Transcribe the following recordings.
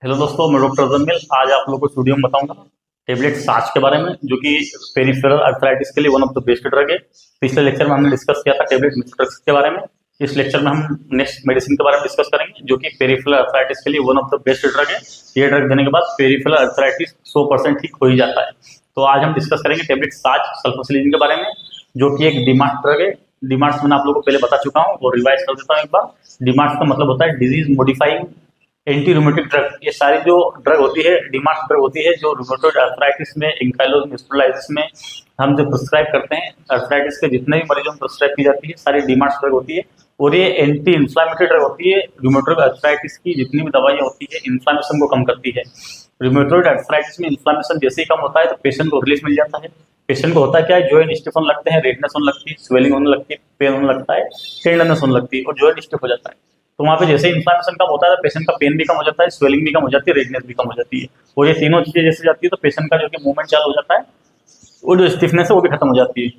Hello दोस्तों, मैं doctor Jameel. आज आप लोगों को स्टूडियो में बताऊंगा टेबलेट साच के बारे में, जो कि पेरिफेरल अर्थराइटिस के लिए one of the best drug है। पिछले लेक्चर में हमने डिस्कस किया था टेबलेट मिथोट्रेक्स के बारे में। इस लेक्चर में हम नेक्स्ट मेडिसिन के बारे में डिस्कस करेंगे, जो कि पेरिफेरल अर्थराइटिस के लिए one of the best drug है। ये ड्रग देने के बाद पेरिफेरल अर्थराइटिस 100% ठीक हो ही जाता है। तो आज हम डिस्कस करेंगे टेबलेट साच सल्फोसिलिन के बारे में, जो कि एक डीमार्ट ड्रग है। डीमार्ट मैंने आप लोगों को पहले बता चुका हूँ और रिवाइज कर देता हूँ एक बार। डीमार्ट का मतलब होता है disease modifying anti rheumatic drug. ये सारी जो ड्रग होती है डीमार्ट ड्रग होती है, जो रूमेटोइड अर्थराइटिस में, एंकाइलोजिंग स्पॉन्डिलाइटिस में हम जो प्रिस्क्राइब करते हैं, अर्थराइटिस के जितने भी मरीजों में प्रिस्क्राइब की जाती है सारी डीमार्ट ड्रग होती है। और ये एंटी इन्फ्लामेटरी ड्रग होती है। रूमेटोइड अर्थराइटिस की जितनी भी दवाइयाँ होती है इन्फ्लामेशन को कम करती है। रूमेटोइड अर्थराइटिस में इन्फ्लामेशन जैसे ही कम होता है तो पेशेंट को रिलीफ मिल जाता है। पेशेंट को होता है क्या है, जॉइंट स्टिफ होने लगते हैं, रेडनेस होने लगती है, स्वेलिंग होने लगती है, पेन होने लगता है, टेंडरनेस होने लगती है और जॉइंट स्टिफ हो जाता है। तो वहाँ पे जैसे ही इन्फ्लामेशन कम होता है तो पेशेंट का पेन भी कम हो जाता है, स्वेलिंग भी कम हो जाती है, रेडनेस भी कम हो जाती है। और ये तीनों चीजें जैसे जाती है तो पेशेंट का जो कि मूवमेंट चालू हो जाता है, वो जो स्टिफनेस है वो भी खत्म हो जाती है।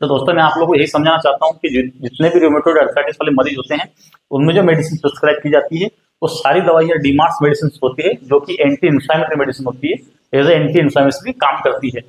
तो दोस्तों, मैं आप लोगों को यही समझाना चाहता हूँ कि जितने भी रूमेटोइड अर्थराइटिस वाले मरीज होते हैं उनमें जो मेडिसिन प्रिस्क्राइब की जाती है वो सारी दवाइयाँ डीमार्ट्स मेडिसिन होती है, जो कि एंटी इन्फ्लामेटरी मेडिसिन होती है। एज ए एंटी इन्फ्लामेटरी काम करती है।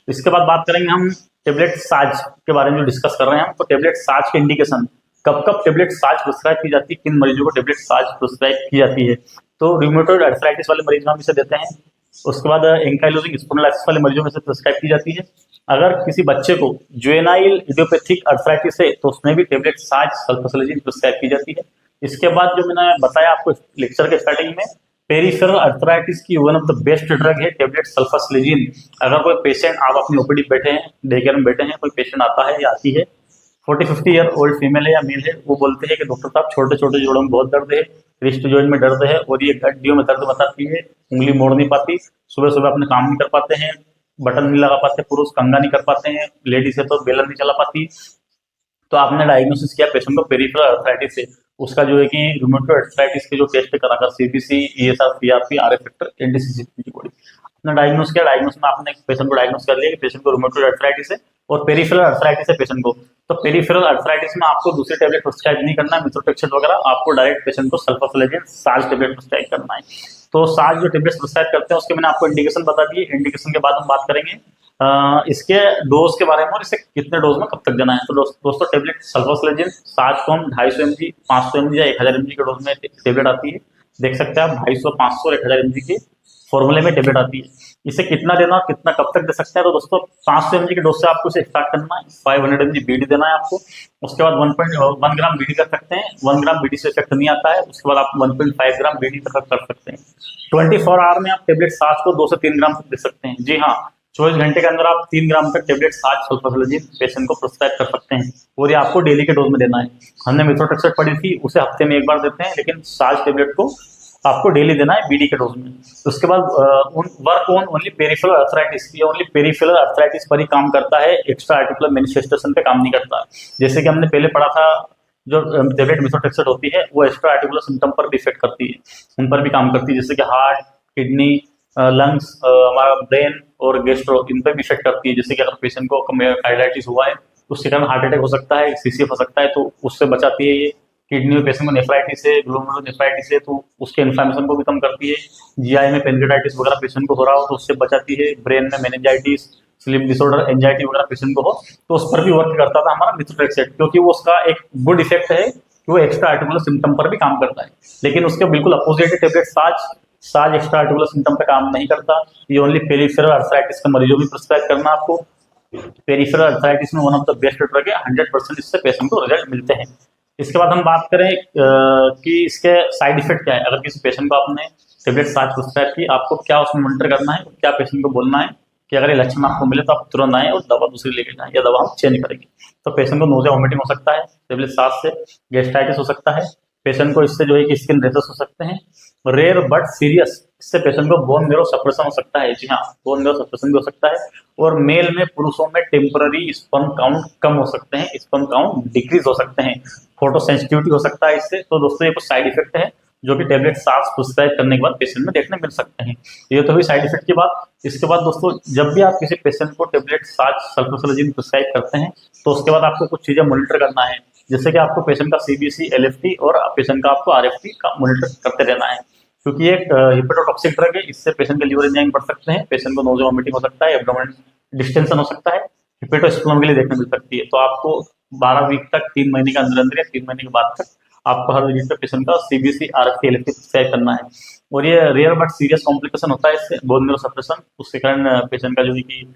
इसके बाद बात करेंगे हम टेबलेट साज के बारे में, जो डिस्कस कर रहे हैं हम। तो टेबलेट साज के इंडिकेशन, कब कब टेबलेट साज प्रिस्क्राइब की जाती है, किन मरीजों को टेबलेट साज प्रिस्क्राइब की जाती है। तो रूमेटोइड अर्थराइटिस वाले मरीज में हम इसे देते हैं। उसके बाद एंकाइलोजिंग स्पॉन्डिलाइटिस वाले मरीजों में से प्रिस्क्राइब की जाती है। अगर किसी बच्चे को जुवेनाइल इडियोपैथिक अर्थराइटिस है तो उसमें भी टेबलेट साज सल्फोसिलिन प्रिस्क्राइब की जाती है। इसके बाद जो मैंने बताया आपको लेक्चर के स्टार्टिंग में, पेरिफेरल अर्थराइटिस की one of the best drug है टेबलेट सल्फोसिलिन। अगर कोई पेशेंट, आप अपनी ओपीडी बैठे हैं, डे केयर में बैठे हैं, कोई पेशेंट आता है या आती है, 40-50 ईयर ओल्ड फीमेल है या मेल है, वो बोलते हैं कि डॉक्टर साहब छोटे छोटे जोड़ों में बहुत दर्द है, रिस्ट जॉइंट में दर्द है और ये हड्डियों में दर्द बताती है, उंगली मोड़ नहीं पाती, सुबह सुबह अपने काम नहीं कर पाते हैं, बटन नहीं लगा पाते, पुरुष कंघा नहीं कर पाते हैं, लेडीज है तो बेलन नहीं चला पाती। तो आपने डायग्नोसिस किया पेशेंट को पेरिफेरल अर्थराइटिस से। उसका जो है कि रूमेटोइड अर्थराइटिस के जो टेस्ट कराकर CBC, ESR, CRP, RF factor, anti CC body आपने डायग्नोस किया। डायग्नोस में आपने पेशेंट को डायग्नोस कर लिया कि पेशेंट को रूमेटोइड अर्थराइटिस है और पेरिफेरल अर्थराइटिस है पेशेंट को। तो पेरिफेरल अर्थराइटिस में आपको दूसरे टेबलेट प्रिस्क्राइब नहीं करना है, मिथोट्रेक्सेट वगैरह, आपको डायरेक्ट पेशेंट को सल्फोसिलिन साज टेबलेट प्रिस्क्राइब करना है। तो साज जो टेबलेट प्रिस्क्राइब करते हैं उसके मैंने आपको इंडिकेशन बता दिए। इंडिकेशन के बाद हम बात करेंगे इसके डोज के बारे में और इसे कितने डोज में कब तक देना है। तो दोस्तों, टेबलेट सल्फोसिलिन साज को हम 250 mg, 500 mg या 1000 mg के डोज में टेबलेट आती है। देख सकते हैं आप, 250, 500 और 1000 mg के फॉर्मूले में टेबलेट आती है। इसे कितना देना और कितना कब तक दे सकते हैं। तो दोस्तों, 500 mg के डोज से आपको इसे स्टार्ट करना है। 500 mg बीडी देना है आपको। उसके बाद 1 ग्राम बीडी कर सकते हैं। 1 ग्राम बीडी से इफेक्ट नहीं आता है, उसके बाद आप 1.5 ग्राम बीडी तक कर सकते हैं। 24 आवर में आप टेबलेट साज को 2 से 3 ग्राम तक दे सकते हैं। जी हाँ, 24 घंटे के अंदर आप 3 ग्राम तक टेबलेट साज सल्फोसिलिन पेशेंट को प्रिस्क्राइब कर सकते हैं और ये आपको डेली के डोज में देना है। हमने मिथोट्रेक्सेट पढ़ी थी, उसे हफ्ते में एक बार देते हैं, लेकिन साज टेबलेट को आपको डेली देना है बीडी के डोज में। उसके बाद work on only peripheral arthritis, ये ओनली पेरिफेरल अर्थराइटिस पर ही काम करता है, एक्स्ट्रा आर्टिकुलर मैनिफेस्टेशन पे काम नहीं करता। जैसे कि हमने पहले पढ़ा था, जो टेबलेट मिथोट्रेक्सेट होती है वो एक्स्ट्रा आर्टिकुलर सिम्टम पर भी इफेक्ट करती है, उन पर भी काम करती है, जैसे कि हार्ट, किडनी, लंग्स, हमारा ब्रेन और गैस्ट्रो, इन पर भी इफेक्ट करती है। जैसे कि अगर पेशेंट को कार्डियाइटिस हुआ है तो उसके कारण हार्ट अटैक हो सकता है, सीसीएफ हो सकता है, तो उससे बचाती है ये। किडनी में पेशेंट को नेफ्राइटिस है, ग्लोमेरुलोनेफ्राइटिस है, तो उसके इन्फ्लेमेशन को भी कम करती है। जीआई में पेनक्रेटाइटिस वगैरह पेशेंट को हो रहा हो तो उससे बचाती है। ब्रेन में मेनिंजाइटिस, स्लीप डिसऑर्डर, एंजाइटी वगैरह पेशेंट को हो तो उस पर भी वर्क करता था हमारा मिथोट्रेक्सेट, क्योंकि वो उसका एक गुड इफेक्ट है कि वो एक्स्ट्रा आर्टिकुलर सिम्टम पर भी काम करता है। लेकिन उसके बिल्कुल अपोजिट टेबलेट साज, साज एक्स्ट्रा आर्टिकुलर सिम्टम पर काम नहीं करता। ये ओनली पेरिफेरल अर्थराइटिस के मरीजों में प्रिस्क्राइब करना आपको। पेरिफेरल अर्थराइटिस में one of the best drug है, 100% इससे पेशेंट को रिजल्ट मिलते हैं। इसके बाद हम बात करें कि इसके साइड इफेक्ट क्या है। अगर किसी पेशेंट को आपने टेबलेट साथ प्रिस्क्राइब की, आपको क्या उसमें मॉनिटर करना है, क्या पेशेंट को बोलना है कि अगर ये लक्षण आपको मिले तो आप तुरंत आए और दवा दूसरी लेके जाएं या दवा हम चेंज करेंगे। तो पेशेंट को नोजिया वोमिटिंग हो सकता है टेबलेट साथ से, गैस्ट्राइटिस हो सकता है पेशेंट को, इससे जो है कि स्किन रेशेस हो सकते हैं। रेयर बट सीरियस, इससे पेशेंट को बोन मेरो सप्रेशन हो सकता है। जी हाँ, बोन मेरो सप्रेशन भी हो सकता है। और मेल में, पुरुषों में टेम्पररी स्पर्म काउंट कम हो सकते हैं, स्पर्म काउंट डिक्रीज हो सकते हैं, फोटो सेंसिटिविटी हो सकता है इससे। तो दोस्तों, ये कुछ साइड इफेक्ट है जो कि टेबलेट साथ प्रिस्क्राइब करने के बाद पेशेंट में देखने मिल सकते हैं। ये तो हुई साइड इफेक्ट की बात। इसके बाद दोस्तों, जब भी आप किसी पेशेंट को टेबलेट साथ सल्फोसिलिन प्रिस्क्राइब करते हैं तो उसके बाद आपको कुछ चीजें मॉनिटर करना है, जैसे कि आपको पेशेंट का सीबीसी, एलएफटी और पेशेंट का आपको आरएफटी का मॉनिटर करते रहना है। क्योंकि ये एक हिपेटोटॉक्सिक ड्रग है, इससे पेशेंट के लीवर एंजाइम बढ़ सकते हैं, पेशेंट को नोज़िया वोमिटिंग हो सकता है, एब्डोमेन डिस्टेंशन हो सकता है, हिपेटोस्प्लोमेगाली देखने मिल सकती है। तो आपको 12 वीक तक, 3 महीने के अंदर या 3 महीने के बाद तक आपको हर विजिट पे पेशेंट का सीबीसी, आरएफटी, एलएफटी प्रिस्क्राइब करना है। और ये रेयर बट सीरियस कॉम्प्लिकेशन होता है इससे, बोन मैरो सप्रेशन, उसके कारण पेशेंट का जो है कि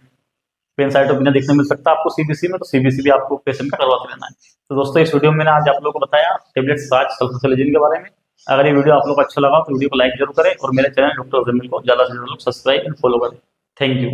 पेनसाइटोपेनिया देखने मिल सकता है आपको सीबीसी में, तो सीबीसी भी आपको पेशेंट का करवाते रहना है। तो दोस्तों इस वीडियो में मैंने आज आप लोगों को बताया टेबलेट साज सल्फोसेलेजिन के बारे में। अगर ये वीडियो आप लोग को अच्छा लगा तो वीडियो को लाइक जरूर करें और मेरे चैनल डॉक्टर जमील को ज़्यादा से ज़्यादा लोग सब्सक्राइब एंड फॉलो करें। Thank you.